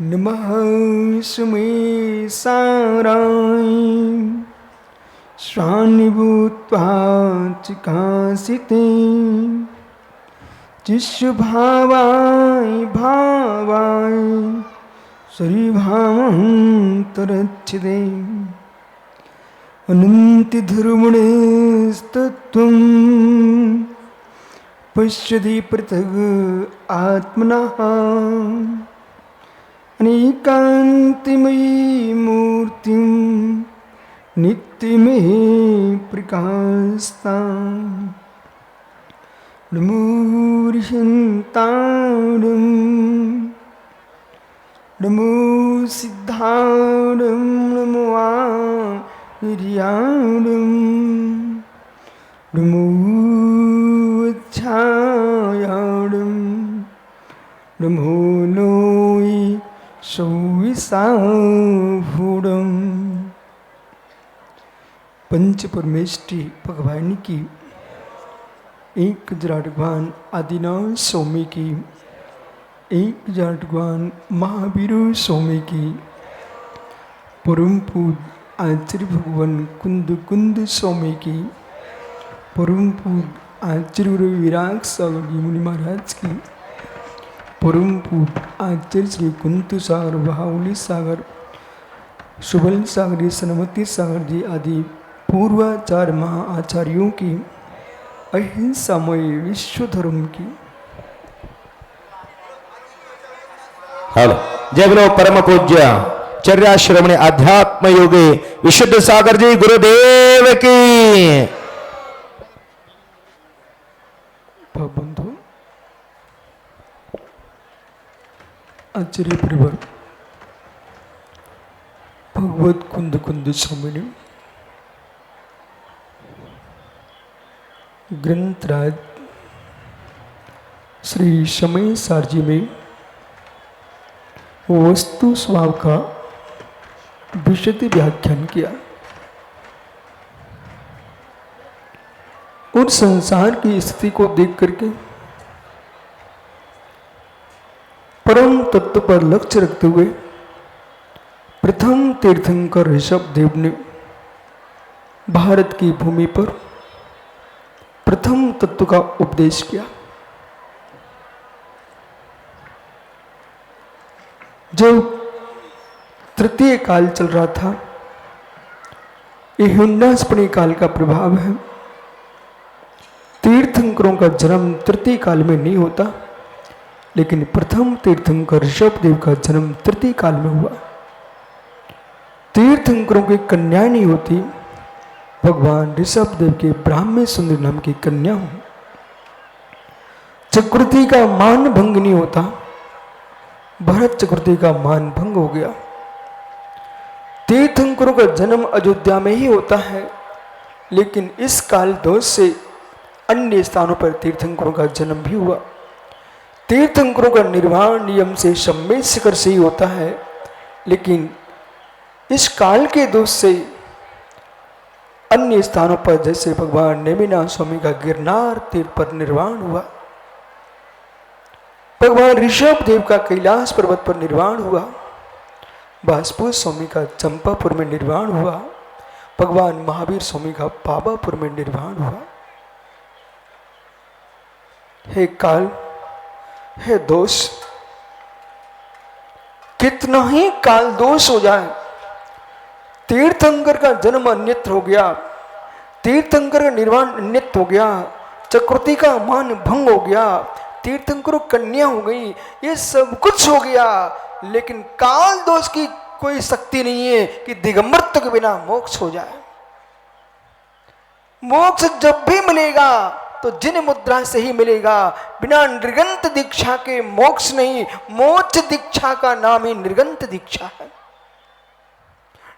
नमः सुमे साराय स्वानिभूत्वा चिकासिते चिशुभावाय भावाय श्रीभावन्तरच्छिदे अनन्तिधर्मणेस्तत्त्वं पश्यति पृथग् आत्मनः अनेकान्तिमयी मूर्तिं नित्यमेव प्रकाशतां नमोर्षन्तारं नमो सिद्धारं नमो आर्यारं नमो छायारं नमो लोय सौविसाभूडम। पंच परमेष्टि भगवान की, एक भगवान आदिनाथ स्वामी की, एक भगवान महावीर स्वामी की, परम पूज्य आचार्य भगवान कुंद कुंद स्वामी की, परम पूज्य आचार्य विराग सागर जी मुनि महाराज की, परम पूज्य आचार्य श्री कुंतु सागर बहावली सागर सुबल सागर सनमति सागर जी आदि पूर्वाचार्य महाआचार्यों की, अहिंसामय विश्व धर्म की। हेलो जय बोलो परम पूज्य चर्याश्रमणे अध्यात्म योगी विशुद्ध सागर जी गुरुदेव की। बंधु आचार्य परिवार भगवत कुंद कुंद स्वामी ने ग्रंथराज श्री समय सारजी में वस्तु स्वभाव का विशद व्याख्यान किया और संसार की स्थिति को देख करके परम तत्व पर लक्ष्य रखते हुए प्रथम तीर्थंकर ऋषभ देव ने भारत की भूमि पर प्रथम तत्व का उपदेश किया। जो तृतीय काल चल रहा था, ये हिंडासपणी काल का प्रभाव है। तीर्थंकरों का जन्म तृतीय काल में नहीं होता, लेकिन प्रथम तीर्थंकर ऋषभ देव का जन्म तृतीय काल में हुआ। तीर्थंकरों की कन्या नहीं होती, भगवान ऋषभ देव के ब्राह्मण सुंदर नाम की कन्या हो। चक्रवर्ती का मान भंग नहीं होता, भरत चक्रवर्ती का मान भंग हो गया। तीर्थंकरों का जन्म अयोध्या में ही होता है, लेकिन इस काल दोष से अन्य स्थानों पर तीर्थंकरों का जन्म भी हुआ। तीर्थंकरों का निर्वाण नियम से सम्मेद शिखर से ही होता है, लेकिन इस काल के दोष से अन्य स्थानों पर जैसे भगवान नेमिनाथ स्वामी का गिरनार तीर्थ पर निर्वाण हुआ, भगवान ऋषभ देव का कैलाश पर्वत पर निर्वाण हुआ, बासपुर स्वामी का चंपापुर में निर्वाण हुआ, भगवान महावीर स्वामी का पावापुर में निर्वाण हुआ। हे काल, हे दोष, कितना ही काल दोष हो जाए, तीर्थंकर का जन्म अन्यत्र हो गया, तीर्थंकर का निर्वाण अन्यत्र हो गया, चक्रवर्ती का मान भंग हो गया, तीर्थंकर कन्या हो गई, ये सब कुछ हो गया, लेकिन काल दोष की कोई शक्ति नहीं है कि दिगंबरत्व के बिना मोक्ष हो जाए। मोक्ष जब भी मिलेगा तो जिन मुद्रा से ही मिलेगा, बिना निर्गंत दीक्षा के मोक्ष नहीं। मोक्ष दीक्षा का नाम ही निर्गंत दीक्षा है।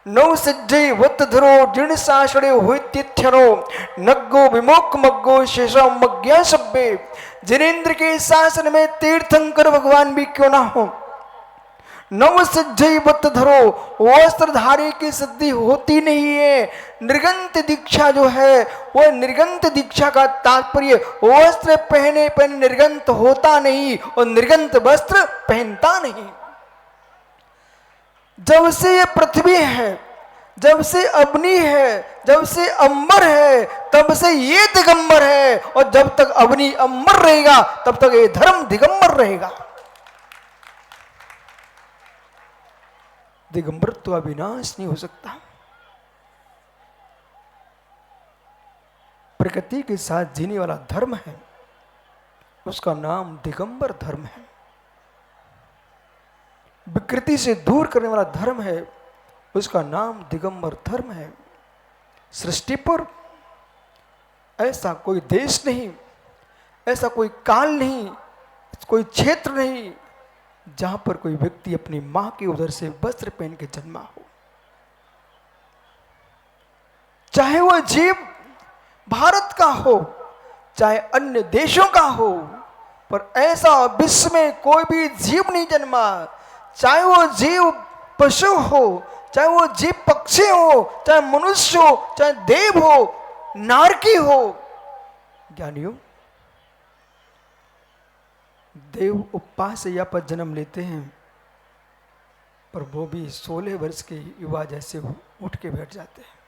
नौ सज्जय वत धरो दृढ़ साषणे होइत्यथ्यनो नग्गो विमोक मग्गो शेषो मज्ञा सब्बे। जिनेन्द्र के शासन में तीर्थंकर भगवान भी क्यों ना हो, नव सज्जय वत धरो, वस्त्रधारी की सिद्धि होती नहीं है। निर्गंत दीक्षा जो है वह निर्गंत दीक्षा का तात्पर्य वस्त्र पहने पर निर्गंत होता नहीं और निर्गंत वस्त्र पहनता नहीं। जब से ये पृथ्वी है, जब से अग्नि है, जब से अंबर है, तब से ये दिगंबर है। और जब तक अग्नि अंबर रहेगा तब तक ये धर्म दिगंबर रहेगा। दिगंबर तो अविनाश नहीं हो सकता। प्रकृति के साथ जीने वाला धर्म है, उसका नाम दिगंबर धर्म है। विकृति से दूर करने वाला धर्म है, उसका नाम दिगंबर धर्म है। सृष्टि पर ऐसा कोई देश नहीं, ऐसा कोई काल नहीं, कोई क्षेत्र नहीं जहां पर कोई व्यक्ति अपनी मां के उदर से वस्त्र पहन के जन्मा हो। चाहे वह जीव भारत का हो, चाहे अन्य देशों का हो, पर ऐसा विश्व में कोई भी जीव नहीं जन्मा। चाहे वो जीव पशु हो, चाहे वो जीव पक्षी हो, चाहे मनुष्य हो, चाहे देव हो, नारकी हो। ज्ञानियों, देव उपास्य पर जन्म लेते हैं, पर वो भी 16 वर्ष के युवा जैसे उठ के बैठ जाते हैं।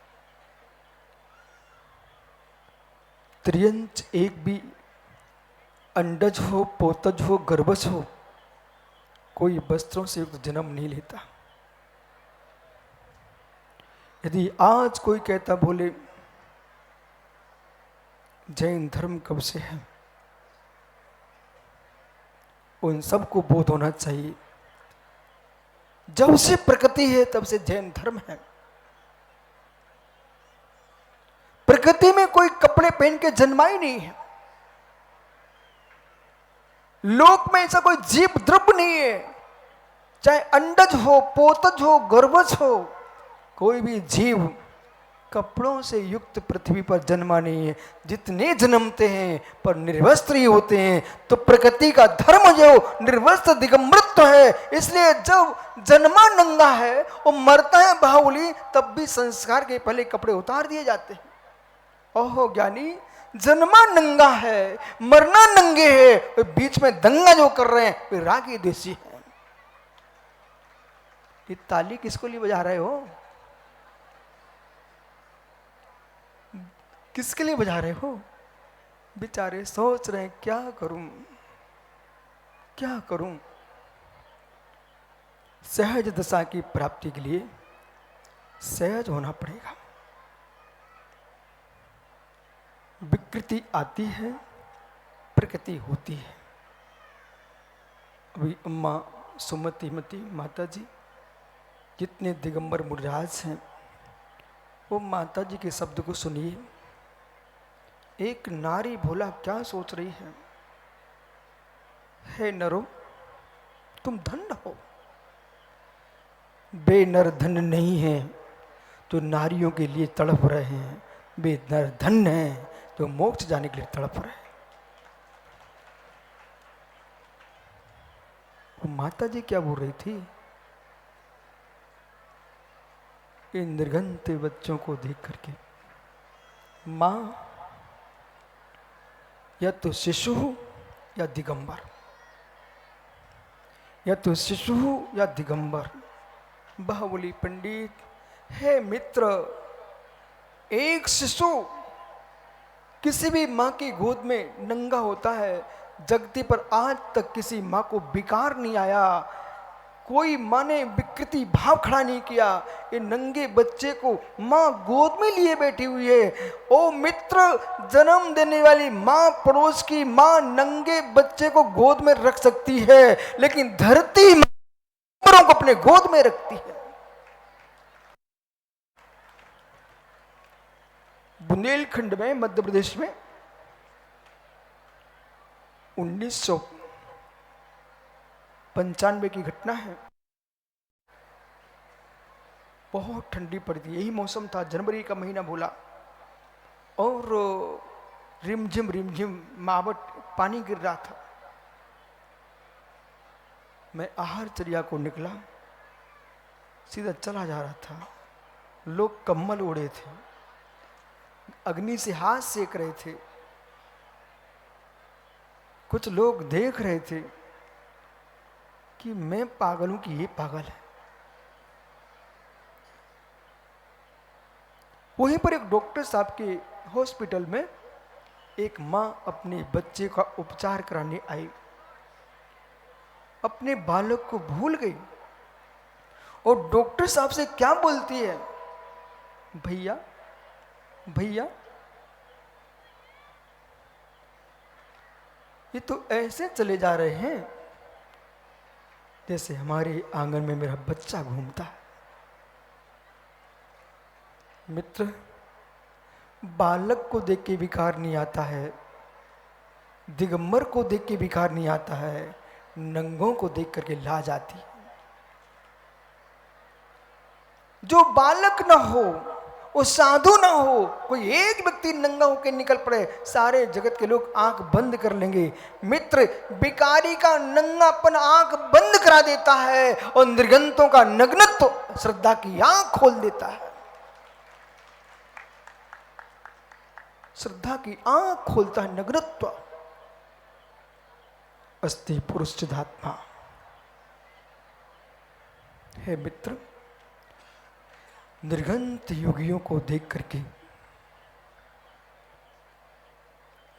त्रियंच एक भी अंडज हो, पोतज हो, गर्भज हो, कोई वस्त्रों से युक्त जन्म नहीं लेता। यदि आज कोई कहता बोले जैन धर्म कब से है, उन सबको बोध होना चाहिए जब से प्रकृति है तब से जैन धर्म है। प्रकृति में कोई कपड़े पहन के जन्मा ही नहीं है। लोक में ऐसा कोई जीव द्रव्य नहीं है, चाहे अंडज हो, पोतज हो, गर्भज हो, कोई भी जीव कपड़ों से युक्त पृथ्वी पर जन्मा नहीं है। जितने जन्मते हैं पर निर्वस्त्र ही होते हैं। तो प्रकृति का धर्म जो निर्वस्त्र दिगंबरत्व है, इसलिए जब जन्मा नंगा है और मरता है बाहुली, तब भी संस्कार के पहले कपड़े उतार दिए जाते हैं। ओहो ज्ञानी, जन्मा नंगा है, मरना नंगे है, बीच में दंगा जो कर रहे हैं वे रागी देशी है। ये ताली किसको लिए बजा रहे हो? किसके लिए बजा रहे हो? बेचारे सोच रहे हैं क्या करूं, क्या करूं। सहज दशा की प्राप्ति के लिए सहज होना पड़ेगा। विकृति आती है, प्रकृति होती है। अभी अम्मा सुमति मती माता जी, जितने दिगंबर मुनिराज हैं, वो माता जी के शब्द को सुनिए। एक नारी भोला क्या सोच रही है? हे नरो, तुम धन्य हो। बे नर धन्य नहीं है तो नारियों के लिए तड़प रहे हैं, बे नर धन्य हैं तो मोक्ष जाने के लिए तड़प रहे हैं। वो माता जी क्या बोल रही थी? इन निर्गंत बच्चों को देख करके, माँ या तो शिशु या दिगंबर, या तो शिशु या दिगंबर। बाहुबली पंडित, हे मित्र, एक शिशु किसी भी माँ की गोद में नंगा होता है। जगती पर आज तक किसी माँ को विकार नहीं आया, कोई माँ ने विकृति भाव खड़ा नहीं किया। ये नंगे बच्चे को माँ गोद में लिए बैठी हुई है। ओ मित्र, जन्म देने वाली माँ, पड़ोस की माँ नंगे बच्चे को गोद में रख सकती है, लेकिन धरती माँ को अपने गोद में रखती है। बुंदेलखंड में, मध्य प्रदेश में 1995 की घटना है। बहुत ठंडी पड़ी थी, यही मौसम था, जनवरी का महीना बोला, और रिमझिम मावट पानी गिर रहा था। मैं आहरचर्या को निकला, सीधा चला जा रहा था। लोग कम्बल ओढ़े थे, अग्नि से हाथ सेक रहे थे, कुछ लोग देख रहे थे कि मैं पागल हूं कि ये पागल है। वहीं पर एक डॉक्टर साहब के हॉस्पिटल में एक मां अपने बच्चे का उपचार कराने आई, अपने बालक को भूल गई और डॉक्टर साहब से क्या बोलती है, भैया भैया ये तो ऐसे चले जा रहे हैं जैसे हमारे आंगन में मेरा बच्चा घूमता है। मित्र, बालक को देख के विकार नहीं आता है, दिगंबर को देख के विकार नहीं आता है, नंगों को देख करके लाज आती है। जो बालक ना हो, वो साधु ना हो, कोई एक व्यक्ति नंगा होकर निकल पड़े, सारे जगत के लोग आंख बंद कर लेंगे। मित्र, भिखारी का नंगापन आंख बंद करा देता है और निर्गंतों का नग्नत्व श्रद्धा की आंख खोल देता है। श्रद्धा की आंख खोलता है नग्नत्व। अस्ति पुरुष चिदात्मा। हे मित्र, निर्गंत योगियों को देख करके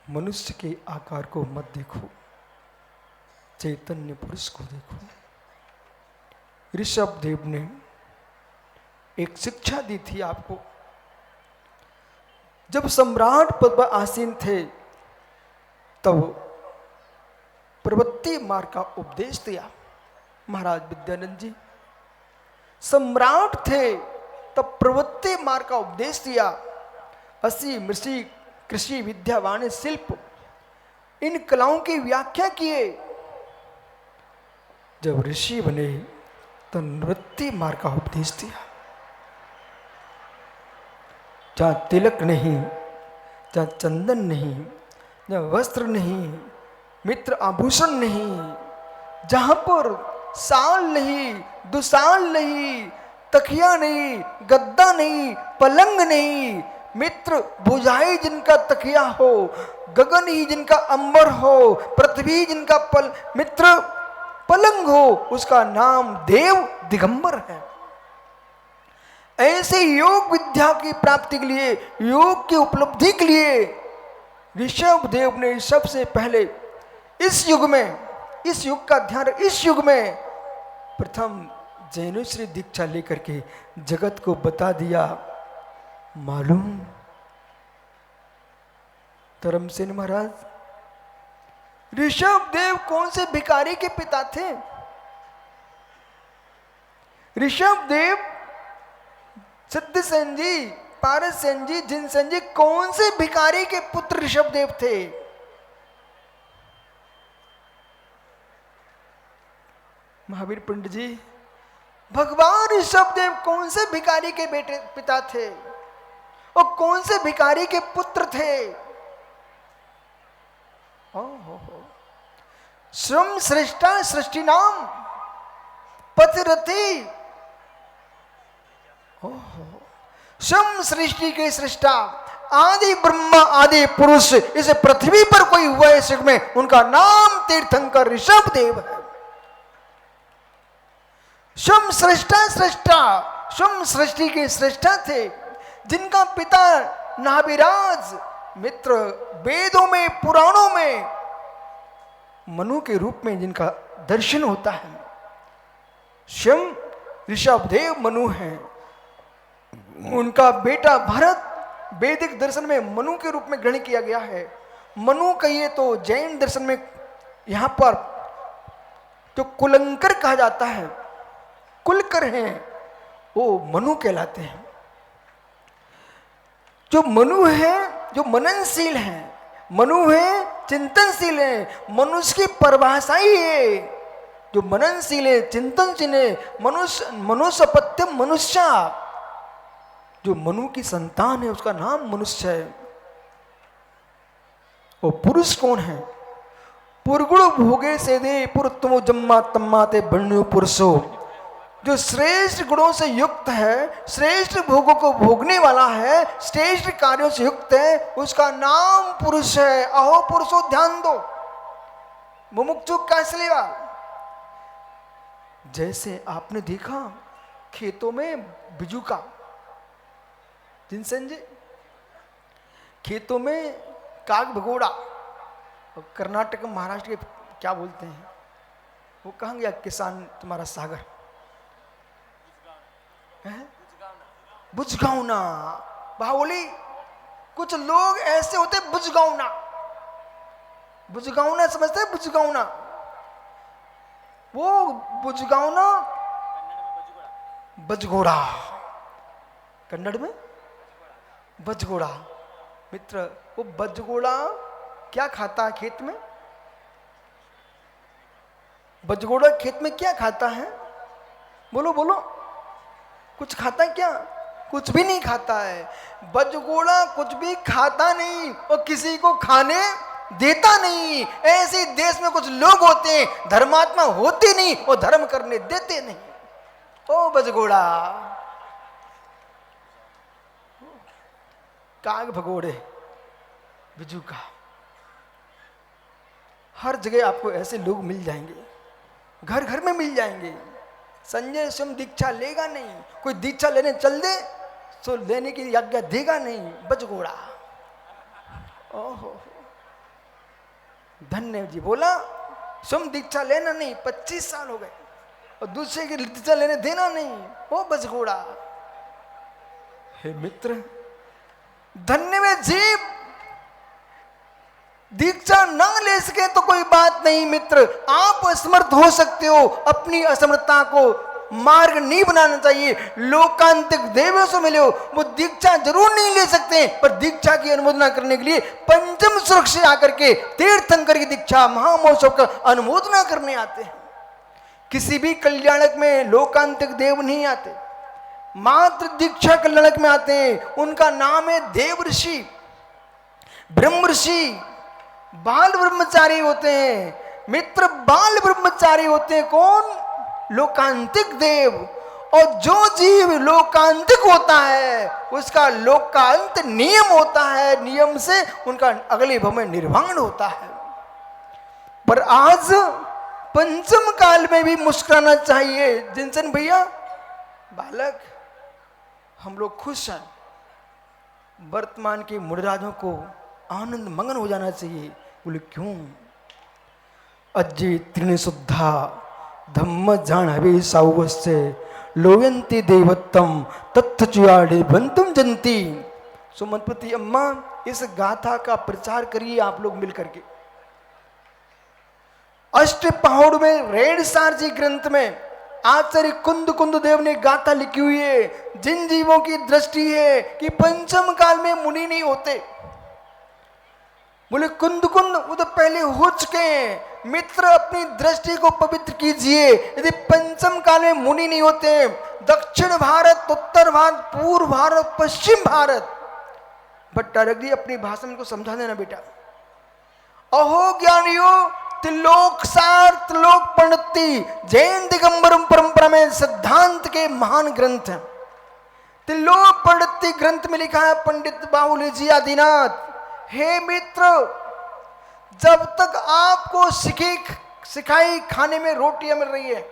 मनुष्य के आकार को मत देखो, चैतन्य पुरुष को देखो। ऋषभ देव ने एक शिक्षा दी थी आपको। जब सम्राट पद पर आसीन थे तब प्रवृत्ति मार्ग का उपदेश दिया महाराज विद्यानंद जी। सम्राट थे तब प्रवृत्ति मार्ग का उपदेश दिया। असी मृषि कृषि विद्या वाणिज्य शिल्प इन कलाओं की व्याख्या किए। जब ऋषि बने तो नृत्य मार्ग का उपदेश दिया। जहां तिलक नहीं, जहां चंदन नहीं, जहां वस्त्र नहीं, मित्र आभूषण नहीं, जहां पर साल नहीं, दुसाल नहीं, तकिया नहीं, गद्दा नहीं, पलंग नहीं, मित्र बुझाई जिनका तकिया हो, गगन ही जिनका अंबर हो, पृथ्वी जिनका मित्र पलंग हो, उसका नाम देव दिगंबर है। ऐसे योग विद्या की प्राप्ति के लिए, योग की उपलब्धि के लिए ऋषभ देव ने सबसे पहले इस युग में, इस युग का ध्यान, इस युग में प्रथम जैनेश्वरी दीक्षा लेकर के जगत को बता दिया। मालूम धर्मसेन महाराज, ऋषभ देव कौन से भिखारी के पिता थे? ऋषभ देव सिद्धसेन जी, पारससेन जी, जिनसेन जी, कौन से भिखारी के पुत्र ऋषभ देव थे? महावीर पंडित जी, भगवान ऋषभ देव कौन से भिखारी के बेटे पिता थे और कौन से भिखारी के पुत्र थे? श्रम श्रेष्ठा सृष्टि नाम पतिरथी। श्रम सृष्टि के सृष्टा, आदि ब्रह्मा, आदि पुरुष, इस पृथ्वी पर कोई हुआ है युग में, उनका नाम तीर्थंकर ऋषभ देव है। श्रम श्रेष्ठा सृष्टा, श्रम सृष्टि के श्रेष्ठा थे, जिनका पिता नाभिराज, मित्र वेदों में, पुराणों में मनु के रूप में जिनका दर्शन होता है। स्वयं ऋषभ देव मनु हैं। उनका बेटा भरत वैदिक दर्शन में मनु के रूप में ग्रहण किया गया है। मनु कहिए तो जैन दर्शन में यहां पर जो कुलंकर कहा जाता है, कुलकर हैं, वो मनु कहलाते हैं। जो मनु है, जो मननशील है, मनु है चिंतनशील है, मनुष्य की परिभाषा ही है। जो मननशील है, चिंतनशील है, मनुष्य पत्यम मनुष्य, जो मनु की संतान है उसका नाम मनुष्य है। और पुरुष कौन है? पुरगुण भोगे से दे पुरुतमो जम्मा तम्मा ते बन्यो पुरुषो, जो श्रेष्ठ गुणों से युक्त है, श्रेष्ठ भोगों को भोगने वाला है, श्रेष्ठ कार्यों से युक्त है, उसका नाम पुरुष है। अहो पुरुषो, ध्यान दो, मुमुक्षु कैसे लेगा? जैसे आपने देखा खेतों में बिजुका, जिनसेन जी, खेतों में काग भगोड़ा, और कर्नाटक में महाराष्ट्र के क्या बोलते हैं वो, कहाँ गया किसान तुम्हारा सागर? बुझगावना। बाहुली, कुछ लोग ऐसे होते बुझगावना, बुझगावना समझते हैं? बुझगावना, वो बुझगावना बजगोड़ा, कन्नड़ में बजगोड़ा। मित्र, वो बजगोड़ा क्या खाता है खेत में? बजगोड़ा खेत में क्या खाता है? बोलो बोलो, कुछ खाता है क्या? कुछ भी नहीं खाता है। बजगोड़ा कुछ भी खाता नहीं और किसी को खाने देता नहीं। ऐसे देश में कुछ लोग होते हैं, धर्मात्मा होते नहीं और धर्म करने देते नहीं। ओ बजगोड़ा, काग भगोड़े, बिजुका, हर जगह आपको ऐसे लोग मिल जाएंगे, घर घर में मिल जाएंगे। संजय स्वयं दीक्षा लेगा नहीं, कोई दीक्षा लेने चल दे तो लेने की आज्ञा देगा नहीं, बजगोड़ा। ओहो, धन्य जी बोला स्वयं दीक्षा लेना नहीं, 25 साल हो गए और दूसरे की दीक्षा लेने देना नहीं, वो बजगोड़ा। हे मित्र, धन्य में जीव दीक्षा न ले सके तो कोई बात नहीं मित्र, आप असमर्थ हो सकते हो, अपनी असमर्थता को मार्ग नहीं बनाना चाहिए। लोकांतिक देवों से मिले हो, वो दीक्षा जरूर नहीं ले सकते, पर दीक्षा की अनुमोदना करने के लिए पंचम सुरक्षा से आकर के तीर्थंकर की दीक्षा महामहोत्सव का अनुमोदना करने आते हैं। किसी भी कल्याणक में लोकांतिक देव नहीं आते, मात्र दीक्षा कल्याणक में आते हैं। उनका नाम है देव ऋषि, ब्रह्म ऋषि, बाल ब्रह्मचारी होते हैं मित्र, बाल ब्रह्मचारी होते हैं। कौन? लोकांतिक देव। और जो जीव लोकांतिक होता है उसका लोकांत नियम होता है, नियम से उनका अगले भव में निर्वाण होता है। पर आज पंचम काल में भी मुस्कुराना चाहिए। जिनसन भैया, बालक, हम लोग खुश हैं, वर्तमान के मुनिराजों को आनंद मगन हो जाना चाहिए। बोले क्यों? अज्जे त्रिने शुद्धा धम्म जानवे सावस्य लोयंती देवत्तम तत्थचुयाड़े बंतुम जंती। सुमनपति अम्मा, इस गाथा का प्रचार करिए आप लोग मिलकर के। अष्ट पहाड़ में रेणसार जी ग्रंथ में आचार्य कुंद कुंद देव ने गाथा लिखी हुई है। जिन जीवों की दृष्टि है कि पंचम काल में मुनि नहीं होते, बोले कुंद कुंद वो तो पहले हो चुके हैं। मित्र, अपनी दृष्टि को पवित्र कीजिए। यदि पंचम काल में मुनि नहीं होते, दक्षिण भारत, उत्तर भारत, पूर्व भारत, पश्चिम भारत, भट्टारक अपनी भाषा में को समझा देना बेटा। अहो ज्ञानियों, त्रिलोक सार, त्रिलोक पंडिती, जैन दिगंबरम परंपरा में सिद्धांत के महान ग्रंथ हैं। त्रिलोक पंडिती ग्रंथ में लिखा है पंडित बाहुली जी आदिनाथ, हे मित्र, जब तक आपको सिखाई खाने में रोटियां मिल रही है,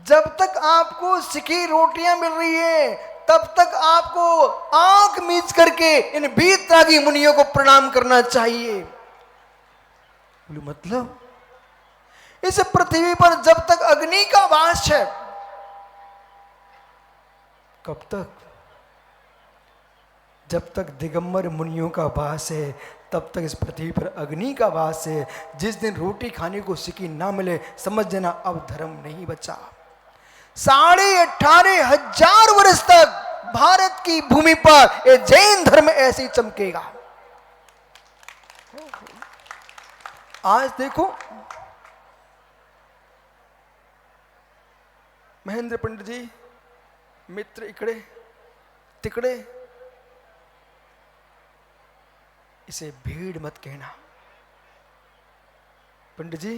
जब तक आपको सिकी रोटियां मिल रही है, तब तक आपको आंख मीच करके इन बीतरागी मुनियों को प्रणाम करना चाहिए। मतलब इस पृथ्वी पर जब तक अग्नि का वास है, कब तक? जब तक दिगंबर मुनियों का वास है तब तक इस पृथ्वी पर अग्नि का वास है। जिस दिन रोटी खाने को सिकी ना मिले, समझ देना अब धर्म नहीं बचा। 18,500 वर्ष तक भारत की भूमि पर ये जैन धर्म ऐसे ही चमकेगा। आज देखो महेंद्र पंडित जी मित्र इकड़े तिकड़े, इसे भीड़ मत कहना पंडित जी,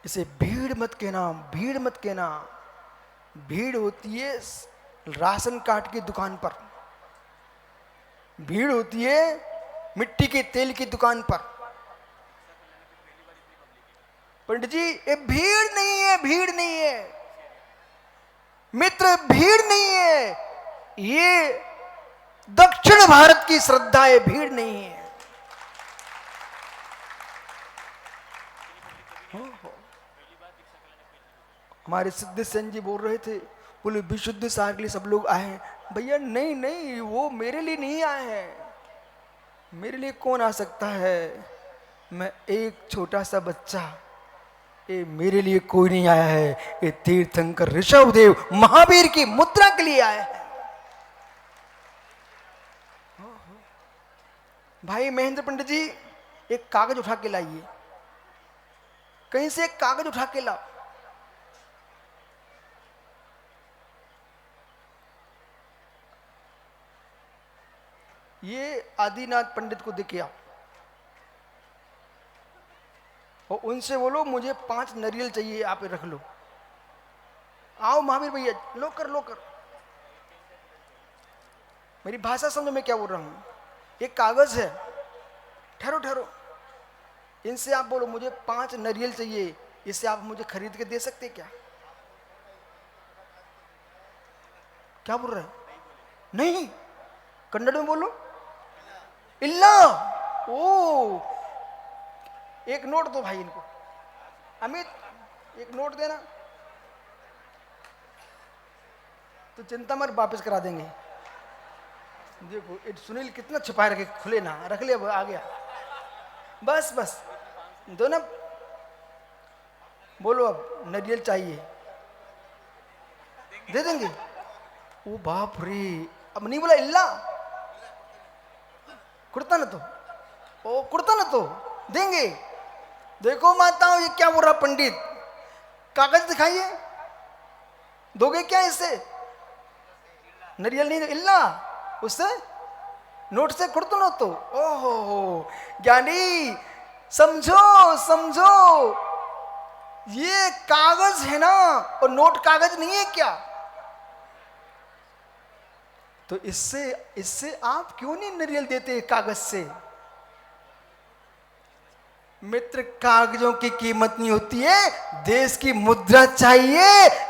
इसे भीड़ मत कहना, भीड़ मत कहना। भीड़ होती है राशन कार्ड की दुकान पर, भीड़ होती है मिट्टी के तेल की दुकान पर। पंडित जी ये भीड़ नहीं है, भीड़ नहीं है मित्र, भीड़ नहीं है, ये दक्षिण भारत की श्रद्धा है, भीड़ नहीं है। हमारे सिद्ध सेन जी बोल रहे थे, बोले विशुद्ध सार के लिए सब लोग आए हैं। भैया नहीं नहीं, वो मेरे लिए नहीं आए हैं, मेरे लिए कौन आ सकता है, मैं एक छोटा सा बच्चा, ये मेरे लिए कोई नहीं आया है, ये तीर्थंकर ऋषभदेव महावीर की मुद्रा के लिए आया है। भाई महेंद्र पंडित जी एक कागज उठा के लाइए, कहीं से एक कागज उठा के लाओ। ये आदिनाथ पंडित को दिखे आओ और उनसे बोलो मुझे 5 नारियल चाहिए, आप रख लो। आओ महावीर भैया, लो कर लो कर, मेरी भाषा समझो मैं क्या बोल रहा हूं। एक कागज है, ठहरो ठहरो, इनसे आप बोलो मुझे 5 नारियल चाहिए, इससे आप मुझे खरीद के दे सकते क्या? क्या बोल रहे हैं? नहीं, कन्नड़ में बोलो। इल्ला। ओ, एक नोट दो भाई इनको। अमित एक नोट देना, तो चिंता मत, वापस करा देंगे। देखो सुनील कितना छुपाए रखे, खुले ना रख ले, अब आ गया। बस बस दो ना, बोलो अब नारियल चाहिए, दे देंगे। ओ बाप रे, अब नहीं बोला इल्ला, कुर्ता न तो, ओ कुर्ता न तो देंगे। देखो माताओं ये क्या बोल रहा पंडित, कागज दिखाइए, दोगे क्या इससे? नारियल नहीं, इल्ला, उससे नोट से कुर्ता न तो। ओहो ज्ञानी, समझो समझो, ये कागज है ना, और नोट कागज नहीं है क्या? तो इससे आप क्यों नहीं नारियल देते कागज से? मित्र कागजों की कीमत नहीं होती है, देश की मुद्रा चाहिए।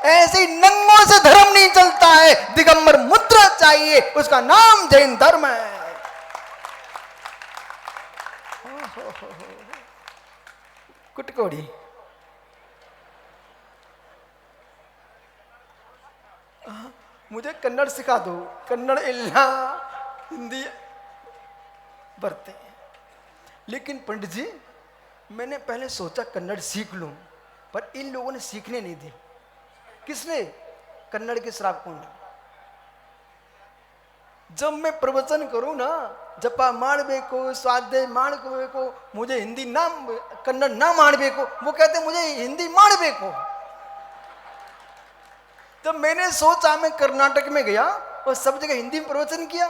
ऐसे नंगों से धर्म नहीं चलता है, दिगंबर मुद्रा चाहिए, उसका नाम जैन धर्म है। कुटकोड़ी मुझे कन्नड़ सिखा दो, कन्नड़ इल्ला, हिंदी बरते। लेकिन पंडित जी मैंने पहले सोचा कन्नड़ सीख लूं, पर इन लोगों ने सीखने नहीं दी। किसने? कन्नड़ के श्राप कुंड। जब मैं प्रवचन करूं ना, जपा माणबेको, स्वाध्याय माणबेको, मुझे हिंदी ना कन्नड़ ना माणबेको, वो कहते मुझे हिंदी माणबेको। तो मैंने सोचा, मैं कर्नाटक में गया और सब जगह हिंदी में प्रवचन किया,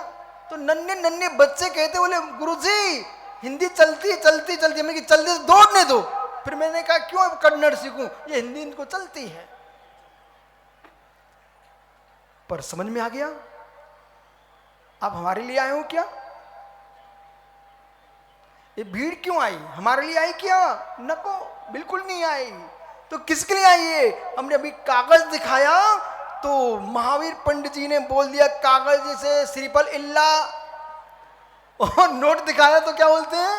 तो नन्हे नन्हे बच्चे कहते बोले गुरुजी हिंदी चलती चलती चलती, मैंने जल्दी से दौड़ने दो। फिर मैंने कहा क्यों कन्नड़ सीखूं, ये हिंदी इनको चलती है। पर समझ में आ गया, आप हमारे लिए आए हो क्या? ये भीड़ क्यों आई, हमारे लिए आई क्या? नको, बिल्कुल नहीं आई। तो किसके लिए आई है? हमने अभी कागज दिखाया तो महावीर पंडित जी ने बोल दिया कागज से श्रीफल इल्ला, और नोट दिखाया तो क्या बोलते हैं?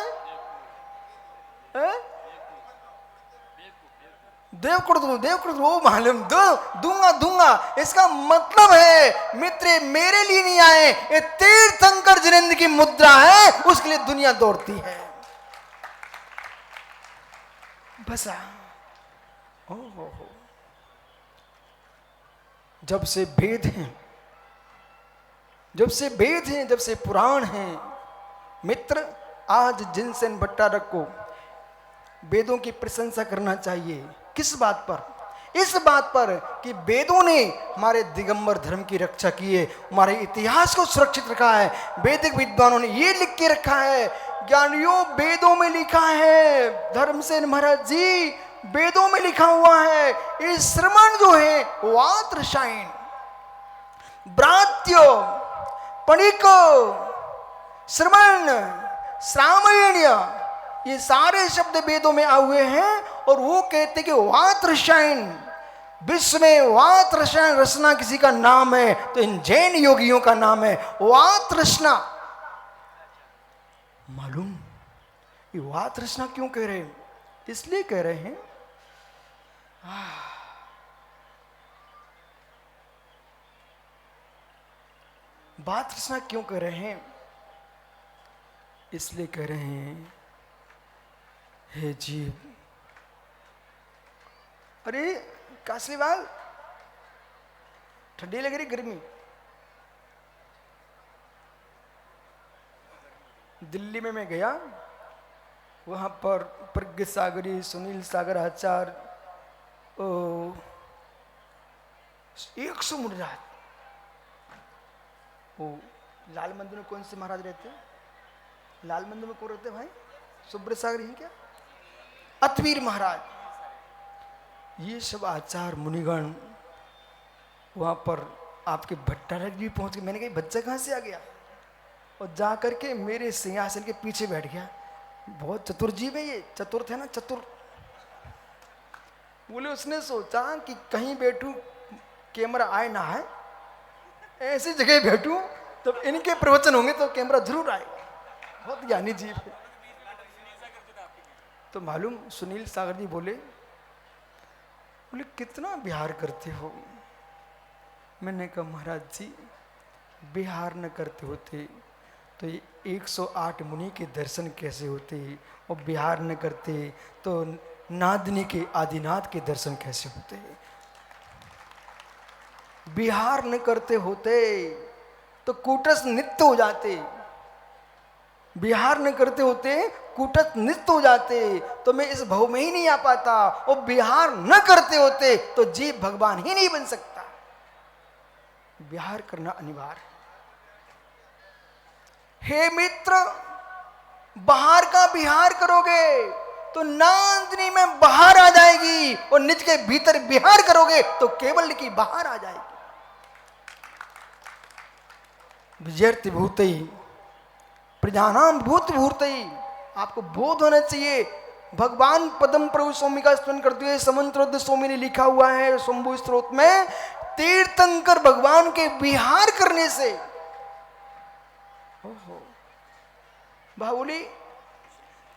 देवकुट वो मालूम दो, दूंगा दूंगा। इसका मतलब है मित्र मेरे लिए नहीं आए, ये तीर्थंकर जिनेंद्र की मुद्रा है, उसके लिए दुनिया दौड़ती है। बसा जब से भेद हैं, जब से वेद हैं, जब से पुराण हैं, मित्र आज जिनसेन भट्टारक को वेदों की प्रशंसा करना चाहिए। किस बात पर? इस बात पर कि वेदों ने हमारे दिगंबर धर्म की रक्षा की है, हमारे इतिहास को सुरक्षित रखा है। वैदिक विद्वानों ने ये लिख के रखा है, ज्ञानियों वेदों में लिखा है, धर्मसेन महाराज जी वेदों में लिखा हुआ है। ये श्रमण जो है वात्रशायन, ब्रात्य, पणिक, श्रमण, श्रामयण्य, ये सारे शब्द वेदों में आए हुए हैं। और वो कहते कि वात्रशायन, विश्व में वात्रशायन रचना किसी का नाम है तो इन जैन योगियों का नाम है वात्रशना। मालूम ये वात्रशना क्यों कह रहे हैं? इसलिए कह रहे हैं वात्रशना क्यों कह रहे हैं? इसलिए कह रहे हैं हे जीव, अरे कासलीवाल ठंडी लग रही, गर्मी? दिल्ली में मैं गया, वहां पर प्रज्ञ सागरी, सुनील सागर आचार्य, 100 मुनिराज। वो लाल मंदिर में कौन से महाराज रहते हैं? लाल मंदिर में कौन रहते हैं भाई? सुब्रत सागर ही क्या? अतवीर महाराज, ये सब आचार्य मुनिगण वहां पर आपके भट्टारक जी पहुंच गए। मैंने कहा बच्चा कहां से आ गया? और जा करके मेरे सिंहासन के पीछे बैठ गया। बहुत चतुर जीव है ये, चतुर थे ना, चतुर। बोले उसने सोचा कि कहीं बैठूं कैमरा आए ना आए, ऐसी जगह बैठूं तब इनके प्रवचन होंगे तो कैमरा जरूर आएगा। बहुत ज्ञानी जीव है। तो मालूम सुनील सागर जी बोले कितना बिहार करते हो? मैंने कहा महाराज जी बिहार न करते होते तो ये 108 मुनि के दर्शन कैसे होते, और बिहार न करते तो नादनी के आदिनाथ के दर्शन कैसे होते। बिहार न करते होते तो कूटस्थ नृत्य हो जाते, बिहार न करते होते कूटस्थ नृत्य हो जाते तो मैं इस भव में ही नहीं आ पाता, और बिहार न करते होते तो जीव भगवान ही नहीं बन सकता। बिहार करना अनिवार्य। हे मित्र, बाहर का बिहार करोगे तो नांदनी में बाहर आ जाएगी, और निज के भीतर बिहार करोगे तो केवल की बाहर आ जाएगी। विजयति भूतई प्रजानाम भूत भूतई, आपको बोध होना चाहिए। भगवान पदम प्रभु स्वामी का स्मरण करते हुए समंत्रोद्ध स्वामी ने लिखा हुआ है शंभु स्त्रोत में, तीर्थंकर भगवान के विहार करने से, बाहुली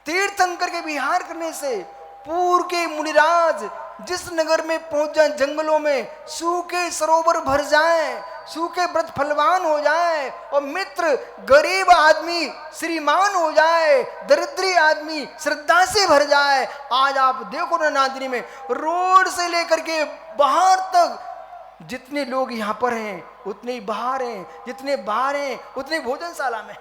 तीर्थंकर के विहार करने से पूर्व के मुनिराज जिस नगर में पहुंच जाए, जंगलों में सूखे सरोवर भर जाए, सूखे व्रत फलवान हो जाए, और मित्र गरीब आदमी श्रीमान हो जाए, दरिद्री आदमी श्रद्धा से भर जाए। आज आप देखो ना नादिनी में रोड से लेकर के बाहर तक जितने लोग यहाँ पर हैं उतने ही बाहर हैं, जितने बाहर हैं उतने भोजनशाला में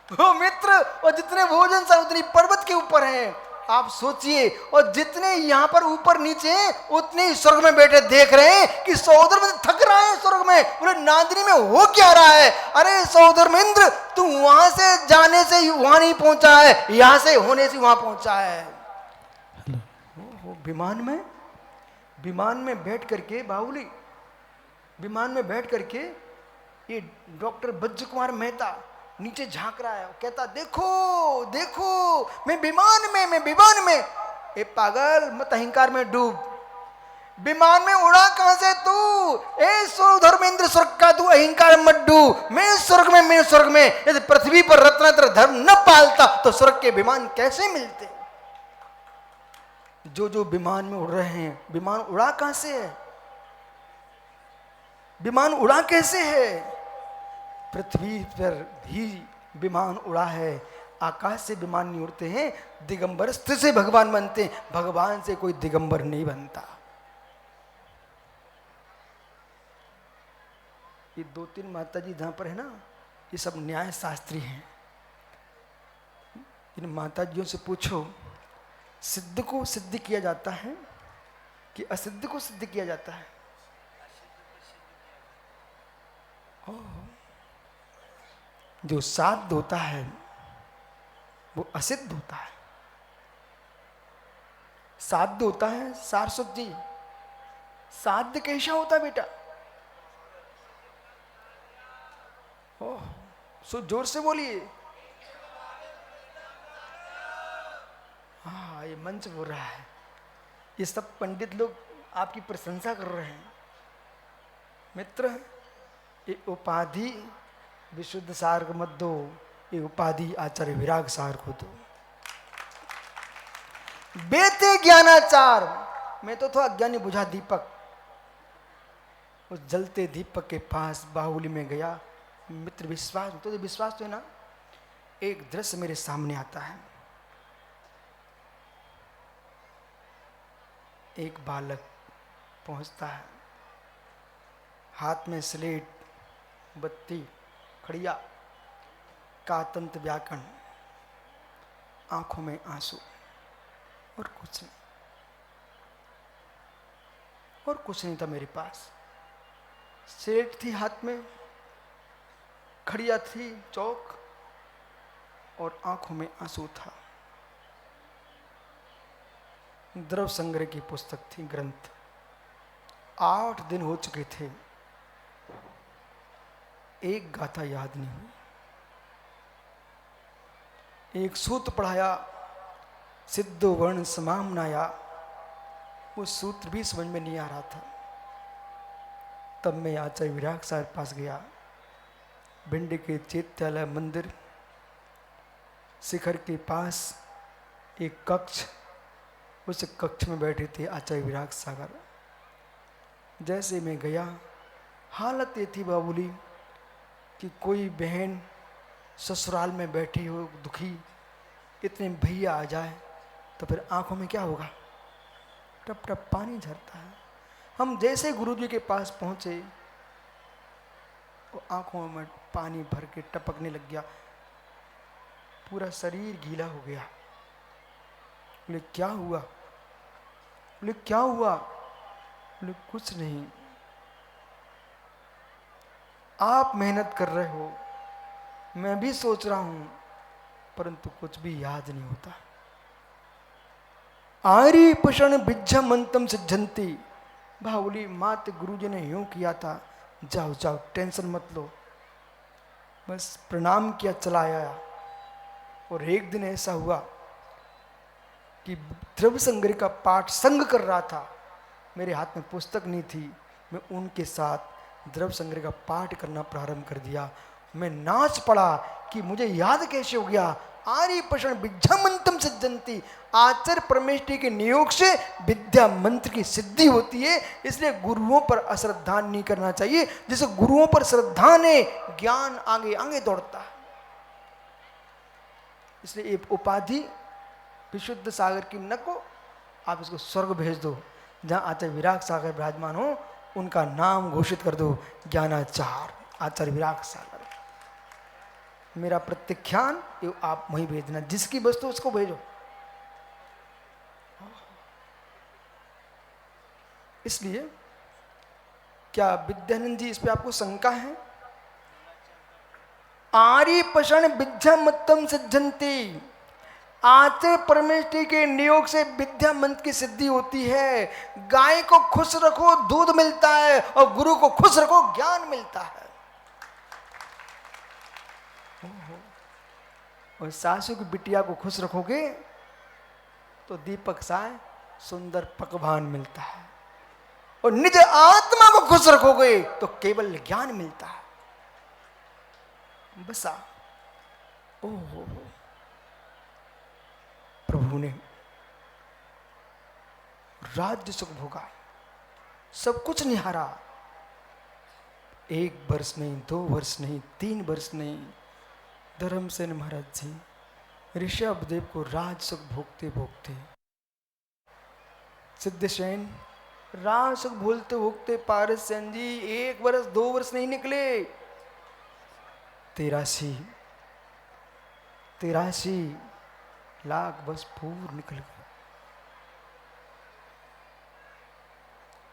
वो मित्र, और जितने भोजनशाला उतनी पर्वत के ऊपर हैं। आप सोचिए, और जितने यहाँ पर ऊपर नीचे उतने ही स्वर्ग में बैठे देख रहे हैं कि सहोदर में थक रहा है स्वर्ग में, बोले नादिनी में हो क्या रहा है? अरे सहोदर मिंद्र, तू वहां से जाने से वहां नहीं पहुंचा है, यहां से होने से वहां पहुंचा है। विमान में बैठ करके बाहुली, विमान में बैठ करके ये डॉक्टर बज्ज कुमार मेहता नीचे झांक रहा है, कहता देखो देखो मैं विमान में। ए पागल, मत अहंकार में डूब। विमान में उड़ा कहां से तू? ए धर्मेंद्र, स्वर्ग का तू अहंकार मत डूब। मैं स्वर्ग में यदि पृथ्वी पर रत्नात्र धर्म न पालता तो स्वर्ग के विमान कैसे मिलते? जो विमान में उड़ रहे हैं, विमान उड़ा कहां से है? विमान उड़ा कैसे है? पृथ्वी पर ही विमान उड़ा है, आकाश से विमान नहीं उड़ते हैं। दिगंबर से भगवान बनते हैं, भगवान से कोई दिगंबर नहीं बनता। ये 2-3 माता जी जहाँ पर है ना, ये सब न्याय शास्त्री हैं। इन माताजियों से पूछो, सिद्ध को सिद्ध किया जाता है कि असिद्ध को सिद्ध किया जाता है? जो साध होता है वो असिद्ध होता है। साध होता है सारस्वत जी, साध कैसा होता है बेटा? ओह, सो जोर से बोलिए। हाँ, ये मंच बोल रहा है। ये सब पंडित लोग आपकी प्रशंसा कर रहे हैं। मित्र, ये उपाधि विशुद्ध सार को मत दो, ये उपाधि आचार्य विराग सार को दो। बेते ज्ञानाचार, मैं तो था अज्ञानी बुझा दीपक। उस जलते दीपक के पास बाहुली में गया। मित्र विश्वास तो विश्वास तो है ना। एक दृश्य मेरे सामने आता है। एक बालक पहुंचता है, हाथ में स्लेट, बत्ती, खड़िया, कातंत व्याकरण, आंखों में आंसू और कुछ नहीं, और कुछ नहीं था मेरे पास। स्लेट थी हाथ में, खड़िया थी, चौक, और आंखों में आंसू था। द्रव संग्रह की पुस्तक थी, ग्रंथ। 8 दिन हो चुके थे, एक गाथा याद नहीं हुई। एक सूत्र पढ़ाया, सिद्धो वर्ण समामनाया, वो सूत्र भी समझ में नहीं आ रहा था। तब मैं आचार्य विराग साहब पास गया। भिंडी के चैत्यालय मंदिर शिखर के पास एक कक्ष, उस कक्ष में बैठे थे आचार्य विराग सागर। जैसे मैं गया, हालत ये थी बाबूली कि कोई बहन ससुराल में बैठी हो दुखी, इतने भैया आ जाए तो फिर आंखों में क्या होगा? टप टप पानी झरता है। हम जैसे गुरुजी के पास पहुंचे, वो आंखों में पानी भर के टपकने लग गया, पूरा शरीर गीला हो गया। बोले क्या हुआ? बोले क्या हुआ? बोले कुछ नहीं, आप मेहनत कर रहे हो, मैं भी सोच रहा हूं, परंतु कुछ भी याद नहीं होता। आरी पषण बिज्जा मंतम सिद्धंती। बाहुली मात गुरुजी ने यूं किया था, जाओ जाओ टेंशन मत लो। बस प्रणाम किया, चला आया। और एक दिन ऐसा हुआ कि द्रव्य संग्रह का पाठ संग कर रहा था, मेरे हाथ में पुस्तक नहीं थी, मैं उनके साथ द्रव्य संग्रह का पाठ करना प्रारंभ कर दिया। मैं नाच पड़ा कि मुझे याद कैसे हो गया। आर्य पषण विद्या मंत्रम सिद्धंती, आचार्य परमेष्टि के नियोग से विद्या मंत्र की सिद्धि होती है। इसलिए गुरुओं पर अश्रद्धा नहीं करना चाहिए। जिसे गुरुओं पर श्रद्धा ने ज्ञान आगे आगे दौड़ता है। इसलिए एक उपाधि विशुद्ध सागर की न को आप इसको स्वर्ग भेज दो। जहां आचार्य विराग सागर विराजमान हो, उनका नाम घोषित कर दो, ज्ञानाचार्य आचार्य विराग सागर। मेरा प्रत्याख्यान ये आप वहीं भेजना, जिसकी वस्तु उसको भेजो। इसलिए क्या विद्यानंद जी, इस पे आपको शंका है? आर्य पषण विद्या मत्तम सिद्धंती, आचार्य परमेष्टि के नियोग से विद्या मंत्र की सिद्धि होती है। गाय को खुश रखो दूध मिलता है, और गुरु को खुश रखो ज्ञान मिलता है। और सासू की बिटिया को खुश रखोगे तो दीपक साय सुंदर पकवान मिलता है, और निज आत्मा को खुश रखोगे तो केवल ज्ञान मिलता है। बसा ओहो, प्रभु ने राज्य सुख भोगा, सब कुछ निहारा। 1 वर्ष नहीं, 2 वर्ष नहीं, 3 वर्ष नहीं, धर्मसेन महाराज जी ऋषभदेव को राज सुख भोगते भोगते, सिद्धसेन रास बोलते भोगते पारसन जी 1 वर्ष 2 वर्ष नहीं निकले, 83 लाख बस पूर्ण निकल गए।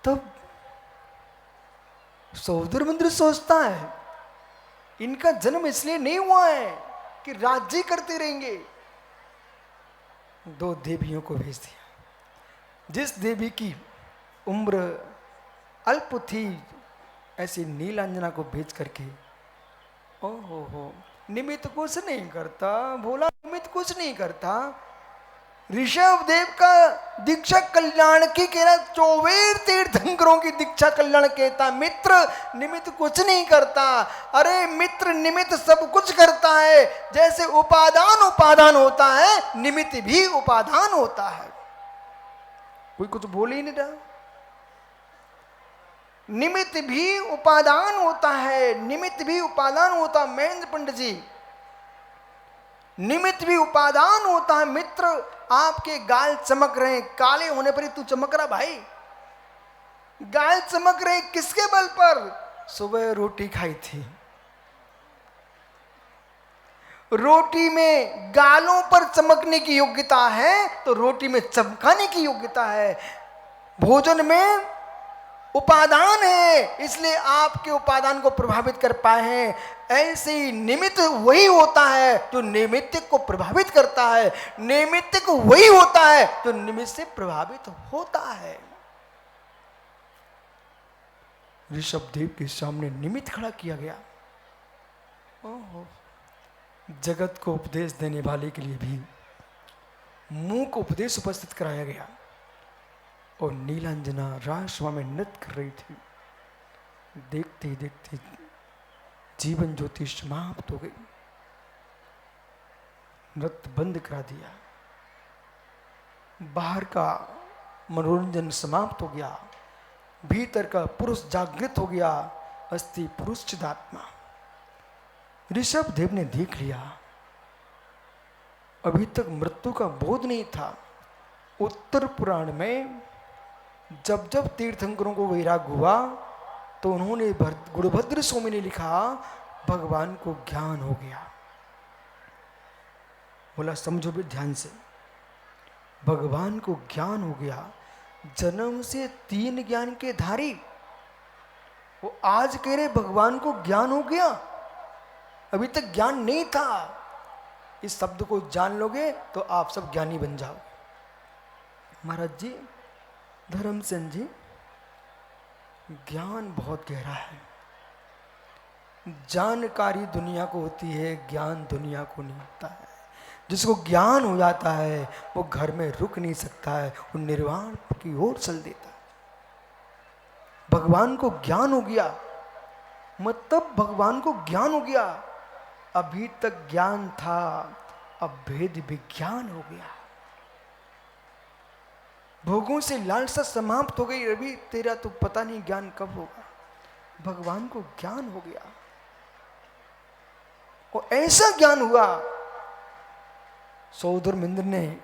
तब सहोदर मंदिर सोचता है इनका जन्म इसलिए नहीं हुआ है कि राज्य करते रहेंगे। 2 देवियों को भेज दिया। जिस देवी की उम्र अल्प थी ऐसी नीलांजना को भेज करके, ओहो हो, निमित्त कुछ नहीं करता, भोला निमित्त कुछ नहीं करता। ऋषभ देव का दीक्षा कल्याण की कह रहा, 24 तीर्थंकरों की दीक्षा कल्याण कहता, मित्र निमित्त कुछ नहीं करता। अरे मित्र निमित्त सब कुछ करता है। जैसे उपादान होता है, निमित्त भी उपादान होता है। कोई कुछ बोल ही नहीं रहा। निमित्त भी उपादान होता है, निमित्त भी उपादान होता। महेंद्र पंडित जी, निमित्त भी उपादान होता है। मित्र आपके गाल चमक रहे हैं, काले होने पर ही तू चमक रहा भाई। गाल चमक रहे किसके बल पर? सुबह रोटी खाई थी, रोटी में गालों पर चमकने की योग्यता है तो रोटी में चमकाने की योग्यता है। भोजन में उपादान है, इसलिए आपके उपादान को प्रभावित कर पाए हैं। ऐसे ही निमित्त वही होता है जो निमित्त को प्रभावित करता है, निमित्त को वही होता है जो निमित्त से प्रभावित होता है। ऋषभ देव के सामने निमित्त खड़ा किया गया। ओहो, जगत को उपदेश देने वाले के लिए भी मूक उपदेश उपस्थित कराया गया। और नीलांजना राजसभा में नृत्य कर रही थी। देखते ही देखते जीवन ज्योति समाप्त हो गई। नृत्य बंद करा दिया, बाहर का मनोरंजन समाप्त हो गया, भीतर का पुरुष जागृत हो गया। अस्थि पुरुष चिदात्मा। ऋषभ देव ने देख लिया, अभी तक मृत्यु का बोध नहीं था। उत्तर पुराण में जब जब तीर्थंकरों को वैराग हुआ तो उन्होंने गुणभद्र स्वामी ने लिखा, भगवान को ज्ञान हो गया। बोला समझो भी ध्यान से, भगवान को ज्ञान हो गया। जन्म से 3 ज्ञान के धारी वो आज कह रहे भगवान को ज्ञान हो गया, अभी तक ज्ञान नहीं था। इस शब्द को जान लोगे तो आप सब ज्ञानी बन जाओ। महाराज जी, धर्मसेन जी, ज्ञान बहुत गहरा है। जानकारी दुनिया को होती है, ज्ञान दुनिया को नहीं होता है। जिसको ज्ञान हो जाता है वो घर में रुक नहीं सकता है, वो निर्वाण की ओर चल देता है। भगवान को ज्ञान हो गया, मतलब भगवान को ज्ञान हो गया। अभी तक ज्ञान था, अब भेद विज्ञान हो गया। भोगों से लालसा समाप्त हो गई। अभी तेरा तो पता नहीं ज्ञान कब होगा। भगवान को ज्ञान हो गया और ऐसा ज्ञान हुआ, सहोदर मिंद्र ने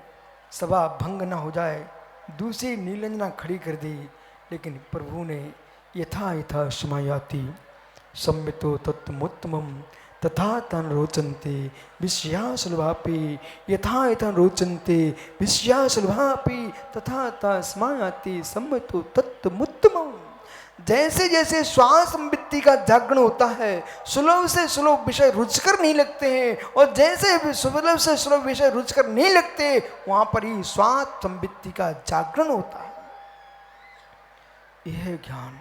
सभा भंग ना हो जाए दूसरी नीलांजना खड़ी कर दी। लेकिन प्रभु ने यथा यथा समायाति सम्मितो तत्तमोत्तमम् तथा तन रोचन्ते विषया सुलभापि, यथा यथा रोचन्ते विषया सुलभापि तथा तस्मायाति सम्मितो तत्तमोत्तमम्। जैसे जैसे श्वास संबित्ति का जागरण होता है, सुलभ से सुलभ विषय रुचकर नहीं लगते हैं, और जैसे सुलभ से सुलभ विषय रुचकर नहीं लगते वहां पर ही श्वास संबित्ति का जागरण होता है। यह ज्ञान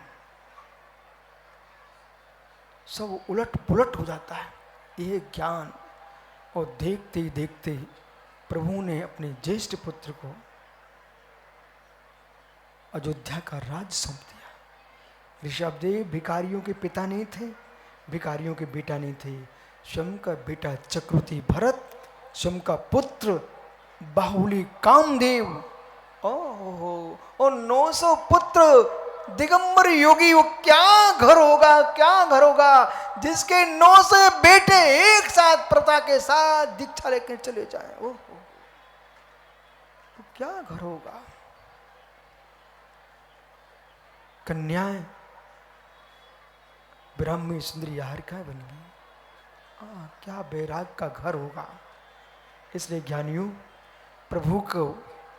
सब उलट पुलट हो जाता है, यह ज्ञान। और देखते ही देखते प्रभु ने अपने ज्येष्ठ पुत्र को अयोध्या का राज सौंप दिया। ऋषभदेव भिखारियों के पिता नहीं थे, भिखारियों के बेटा नहीं थे। स्वयं का बेटा चक्रवर्ती भरत, स्वयं का पुत्र बाहुली कामदेव, ओहो, और 900 पुत्र दिगंबर योगी। वो क्या घर होगा, क्या घर होगा जिसके 900 बेटे एक साथ प्रथा के साथ दीक्षा लेकर चले जाए। ओहो, तो क्या घर होगा। कन्याएं ब्राह्मी सुंदरी यारिकाएं बन गई। क्या बैराग का घर होगा। इसलिए ज्ञानियों, प्रभु को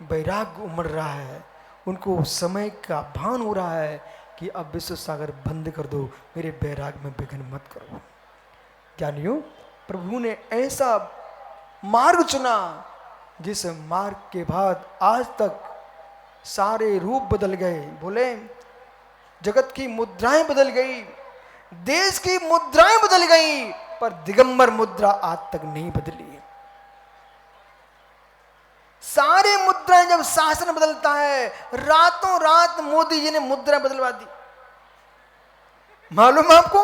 बैराग उमड़ रहा है, उनको समय का भान हो रहा है कि अब विश्व सागर बंद कर दो, मेरे बैराग में विघ्न मत करो। ज्ञानियों, प्रभु ने ऐसा मार्ग चुना जिस मार्ग के बाद आज तक सारे रूप बदल गए। बोले, जगत की मुद्राएं बदल गई, देश की मुद्राएं बदल गई, पर दिगंबर मुद्रा आज तक नहीं बदली। सारे मुद्राएं जब शासन बदलता है, रातों रात मोदी जी ने मुद्रा बदलवा दी। मालूम आपको,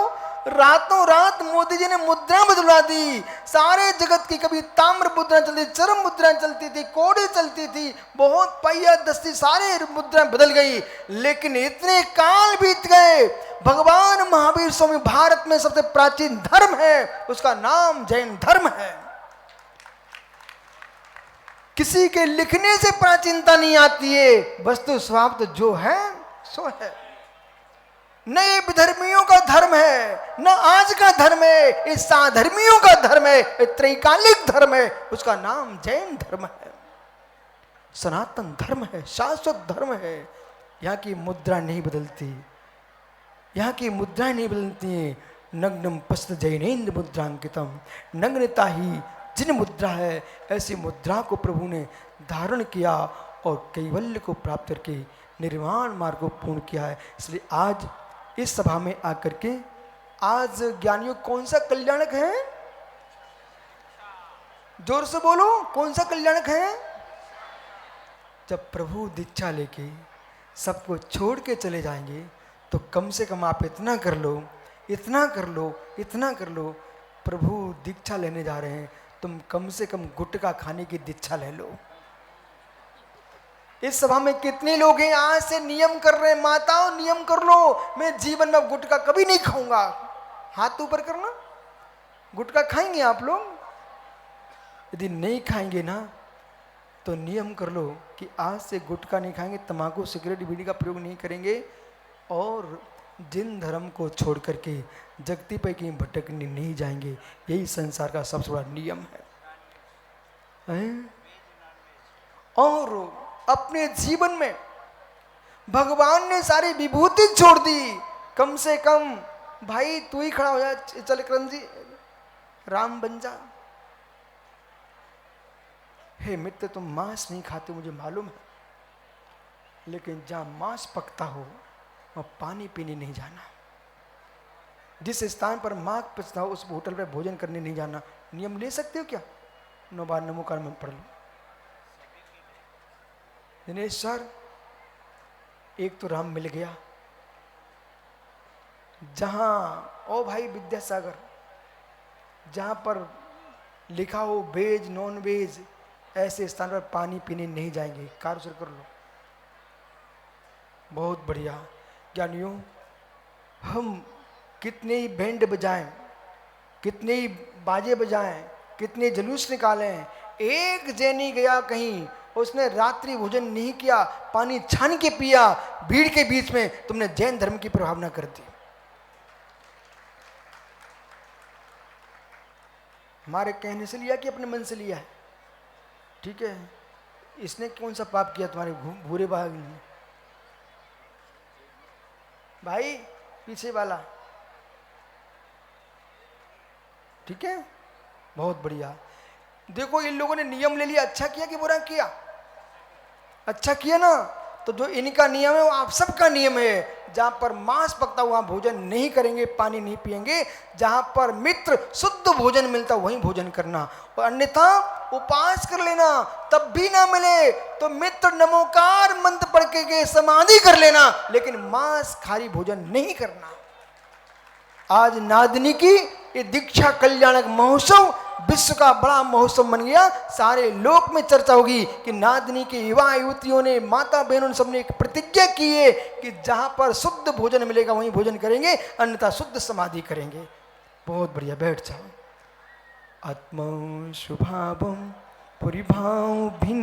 रातों रात मोदी जी ने मुद्रा बदलवा दी। सारे जगत की कभी ताम्र मुद्रा चलती, चरम मुद्रा चलती थी, कोड़ी चलती थी, बहुत पहिया दस्ती, सारे मुद्रा बदल गई। लेकिन इतने काल बीत गए, भगवान महावीर स्वामी भारत में सबसे प्राचीन धर्म है, उसका नाम जैन धर्म है। किसी के लिखने से प्राचीनता नहीं आती है, वस्तु स्वभाव तो जो है सो है। न ये विधर्मियों का धर्म है, न आज का धर्म है, ये साधर्मियों का धर्म है, ये त्रैकालिक धर्म है, उसका नाम जैन धर्म है। सनातन धर्म है, शाश्वत धर्म है। यहाँ की मुद्रा नहीं बदलती, यहाँ की मुद्राएं नहीं बदलती हैं। नग्नम पश्च जैनेन्द्र मुद्रांकितम, नग्नता ही जिन मुद्रा है, ऐसी मुद्रा को प्रभु ने धारण किया और कैवल्य को प्राप्त करके निर्वाण मार्ग को पूर्ण किया है। इसलिए आज इस सभा में आकर के, आज ज्ञानियों कौन सा कल्याणक है? जोर से बोलो, कौन सा कल्याणक है? जब प्रभु दीक्षा लेके सबको छोड़ के चले जाएंगे, तो कम से कम आप इतना कर लो, इतना कर लो, इतना कर लो। प्रभु दीक्षा लेने जा रहे हैं, तुम कम से कम गुटखा खाने की दीक्षा ले लो। इस सभा में कितने लोग हैं आज से नियम कर रहे हैं? माताओं, नियम कर लो, मैं जीवन में गुटखा कभी नहीं खाऊंगा। हाथ ऊपर करना। गुटखा खाएंगे आप लोग? यदि नहीं खाएंगे ना, तो नियम कर लो कि आज से गुटखा नहीं खाएंगे, तंबाकू, सिगरेट, बीड़ी का प्रयोग नहीं करेंगे, और जिन धर्म को छोड़ करके जगती पे कहीं भटकने नहीं जाएंगे। यही संसार का सबसे बड़ा नियम है। और अपने जीवन में भगवान ने सारी विभूति छोड़ दी। कम से कम भाई तू ही खड़ा हो जा, चल करम जी, राम बन जा। हे मित्र, तुम मांस नहीं खाते मुझे मालूम है, लेकिन जहां मांस पकता हो वहां पानी पीने नहीं जाना। जिस स्थान पर मांस पचता हो उस होटल पर भोजन करने नहीं जाना। नियम ले सकते हो क्या? 9 बार नमोकार में पढ़ लो। दिनेश सर, एक तो राम मिल गया, जहां ओ भाई विद्यासागर, जहां पर लिखा हो वेज नॉन वेज, ऐसे स्थान पर पानी पीने नहीं जाएंगे। कार्य शुरू कर लो। बहुत बढ़िया। ज्ञानियों, हम कितने ही बैंड बजाएं, कितने ही बाजे बजाएं, कितने जुलूस निकालें, एक जैनी गया कहीं, उसने रात्रि भोजन नहीं किया, पानी छान के पिया, भीड़ के बीच में, तुमने जैन धर्म की प्रभावना कर दी। हमारे कहने से लिया कि अपने मन से लिया है? ठीक है, इसने कौन सा पाप किया तुम्हारे भूरे बाग ने? भाई पीछे वाला, ठीक है, बहुत बढ़िया। देखो, इन लोगों ने नियम ले लिया, अच्छा किया कि बुरा किया? अच्छा किया ना। तो जो इनका नियम है वो आप सबका नियम है। जहां पर मांस पकता हुआ भोजन नहीं करेंगे, पानी नहीं पिएंगे। जहां पर मित्र शुद्ध भोजन मिलता वहीं भोजन करना, और अन्यथा उपवास कर लेना। तब भी ना मिले तो मित्र नमोकार मंत्र पढ़ के समाधि कर लेना, लेकिन मांस खारी भोजन नहीं करना। आज नादिनी की ये दीक्षा कल्याणक महोत्सव विश्व का बड़ा महोत्सव बन गया। सारे लोक में चर्चा होगी कि नादिनी के युवा युवतियों ने, माता बहनों ने, सबने एक प्रतिज्ञा की है कि जहां पर शुद्ध भोजन मिलेगा वहीं भोजन करेंगे, अन्यथा शुद्ध समाधि करेंगे। बहुत बढ़िया, बैठ जाओ। आत्मा शुभावम परिभाव भिन्न